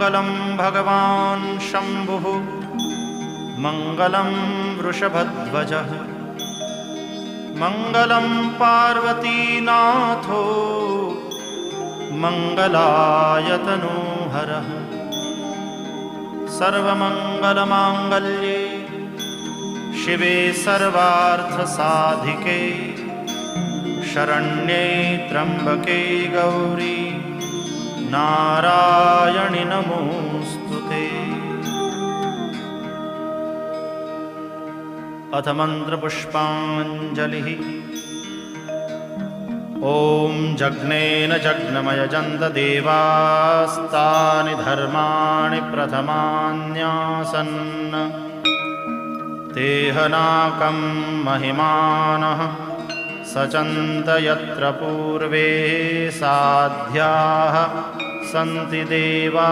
मङ्गलं भगवान् शम्भुः मङ्गलं वृषभध्वजः मङ्गलं पार्वतीनाथो मङ्गलायतनोहरः सर्वमङ्गलमाङ्गल्ये शिवे सर्वार्थसाधिके शरण्ये त्र्यम्बके गौरी नारायणि नमोऽस्तुते। अथ मन्त्रपुष्पाञ्जलिः। ॐ जग्नेन जग्नमयजन्त देवास्तानि धर्माणि प्रथमान्यासन् तेहनाकं महिमानः सचन्त यत्र पूर्वे साध्याः सन्ति देवा।